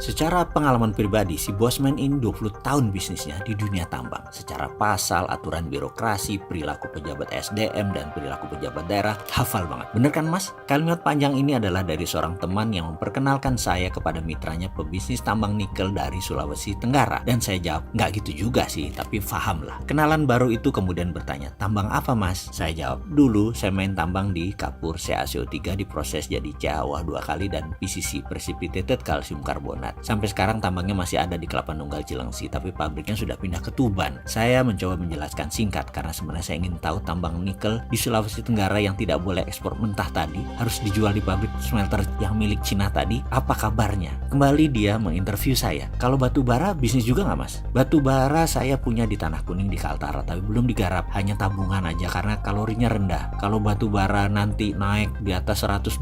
Secara pengalaman pribadi, si Bosman ini 20 tahun bisnisnya di dunia tambang. Secara pasal, aturan birokrasi, perilaku pejabat SDM, dan perilaku pejabat daerah, hafal banget. Bener kan mas? Kalimat panjang ini adalah dari seorang teman yang memperkenalkan saya kepada mitranya pebisnis tambang nikel dari Sulawesi Tenggara. Dan saya jawab, nggak gitu juga sih, tapi paham lah. Kenalan baru itu kemudian bertanya, tambang apa mas? Saya jawab, dulu saya main tambang di kapur CaCO3 diproses jadi CaOH 2 kali dan PCC, Precipitated Calcium Carbonate. Sampai sekarang tambangnya masih ada di Kelapa Nunggal Cilengsi, tapi pabriknya sudah pindah ke Tuban. Saya mencoba menjelaskan singkat karena sebenarnya saya ingin tahu tambang nikel di Sulawesi Tenggara yang tidak boleh ekspor mentah tadi harus dijual di pabrik smelter yang milik Cina tadi, apa kabarnya? Kembali dia menginterview saya. Kalau batu bara bisnis juga nggak mas? Batu bara saya punya di Tanah Kuning di Kaltara, tapi belum digarap, hanya tabungan aja karena kalorinya rendah. Kalau batu bara nanti naik di atas $120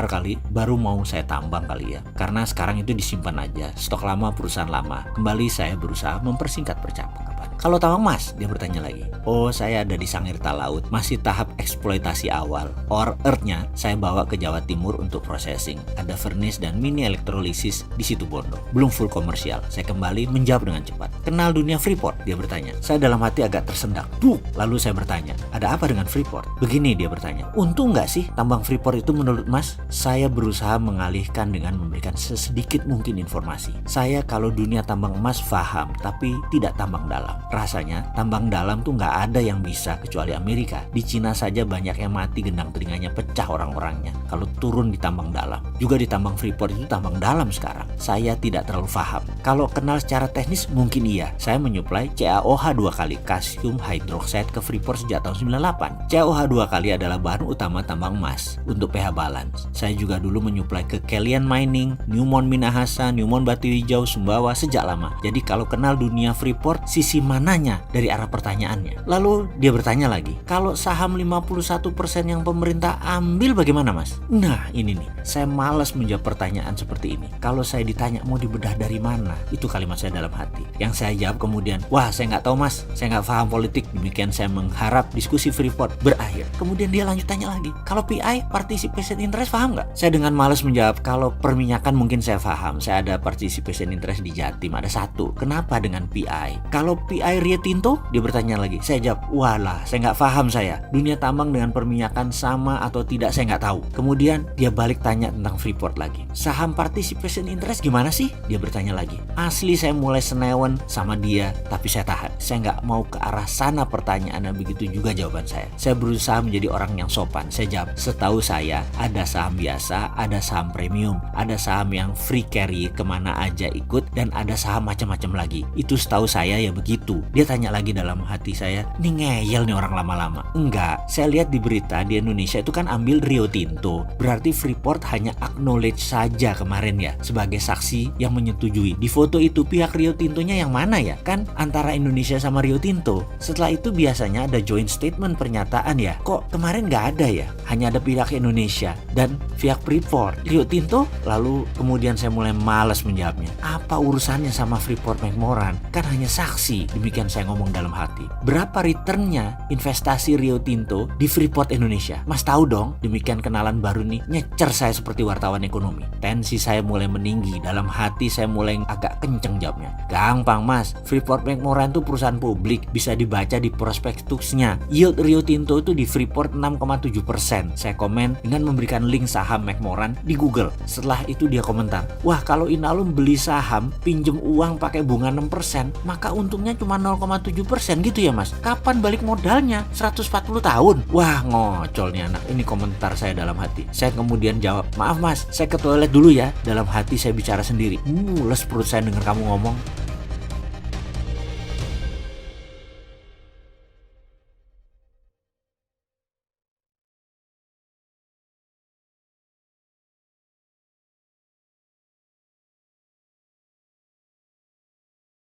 kali, baru mau saya tambang kali ya. Karena sekarang itu disimpan aja, stok lama perusahaan lama. Kembali saya berusaha mempersingkat percakapan. Kalau tambang mas? Dia bertanya lagi. Oh, saya ada di Sangir Talaut, masih tahap eksploitasi awal. Ore earth-nya saya bawa ke Jawa Timur untuk processing. Ada furnace dan mini elektrolisis di situ Bondo. Belum full komersial. Saya kembali menjawab dengan cepat. Kenal dunia Freeport? Dia bertanya. Saya dalam hati agak tersendak. Lalu saya bertanya, ada apa dengan Freeport? Begini dia bertanya. Untung nggak sih tambang Freeport itu menurut mas? Saya berusaha mengalihkan dengan memberikan sesedikit mungkin informasi. Saya kalau dunia tambang emas paham, tapi tidak tambang dalam. Rasanya tambang dalam tuh nggak ada yang bisa kecuali Amerika. Di Cina saja banyak yang mati gendang telinganya pecah orang-orangnya kalau turun di tambang dalam. Juga di tambang Freeport itu tambang dalam sekarang. Saya tidak terlalu paham. Kalau kenal secara teknis mungkin iya. Saya menyuplai CaOH 2 kali, calcium hydroxide ke Freeport sejak tahun 98. CaOH 2 kali adalah bahan utama tambang emas untuk pH balance. Saya juga dulu menyuplai ke Kelian Mining, Newmont Minahasa, Newmont Batu Hijau, Sumbawa sejak lama. Jadi kalau kenal dunia Freeport, sisi mananya dari arah pertanyaannya? Lalu dia bertanya lagi, kalau saham 51% yang pemerintah ambil bagaimana mas? Nah ini nih, saya malas menjawab pertanyaan seperti ini. Kalau saya ditanya mau dibedah dari mana, itu kalimat saya dalam hati. Yang saya jawab kemudian, wah saya nggak tahu mas, saya nggak paham politik. Demikian saya mengharap diskusi Freeport berakhir. Kemudian dia lanjut tanya lagi, kalau PI, participation interest, paham nggak? Saya dengan malas menjawab, kalau perminyakan mungkin saya paham. Saya ada participation interest di Jatim, ada satu. Kenapa dengan PI? Kalau PI Rio Tinto? Dia bertanya lagi. Saya jawab, walah, saya nggak paham saya. Dunia tambang dengan perminyakan sama atau tidak saya nggak tahu. Kemudian dia balik tanya tentang Freeport lagi. Saham participation interest gimana sih? Dia bertanya lagi. Asli saya mulai senewen sama dia, tapi saya tahan. Saya nggak mau ke arah sana pertanyaannya, begitu juga jawaban saya. Saya berusaha menjadi orang yang sopan. Saya jawab, setahu saya ada saham biasa, ada saham premium, ada saham yang free carry kemana aja ikut, dan ada saham macam-macam lagi. Itu setahu saya ya begitu. Dia tanya lagi dalam hati saya, nih ngeyel nih orang lama-lama. Enggak, saya lihat di berita di Indonesia itu kan ambil Rio Tinto. Berarti Freeport hanya acknowledge saja kemarin ya, sebagai saksi yang menyetujui. Di foto itu pihak Rio Tintonya yang mana ya? Kan antara Indonesia sama Rio Tinto. Setelah itu biasanya ada joint statement pernyataan ya. Kok kemarin nggak ada ya? Hanya ada pihak Indonesia dan pihak Freeport. Rio Tinto? Lalu kemudian saya mulai malas menjawabnya. Apa urusannya sama Freeport McMoran? Kan hanya saksi. Demikian saya ngomong dalam hati. Berapa returnnya investasi Rio Tinto di Freeport Indonesia? Mas tahu dong? Demikian kenalan baru nih, nyecer saya seperti wartawan ekonomi. Tensi saya mulai meninggi. Dalam hati saya mulai agak kenceng jawabnya. Gampang mas, Freeport McMoran itu perusahaan publik, bisa dibaca di prospektusnya. Yield Rio Tinto itu di Freeport 6,7%. Saya komen dengan memberikan link saham McMoran di Google. Setelah itu dia komentar, wah kalau Inalum beli saham, pinjem uang pakai bunga 6%, maka untungnya cuma 0,7% gitu ya mas. Kapan balik modalnya? 140 tahun? Wah ngocol nih anak. Ini komentar saya dalam hati. Saya kemudian jawab, maaf mas, saya ke toilet dulu ya. Dalam hati saya bicara sendiri, mules perut saya dengar kamu ngomong.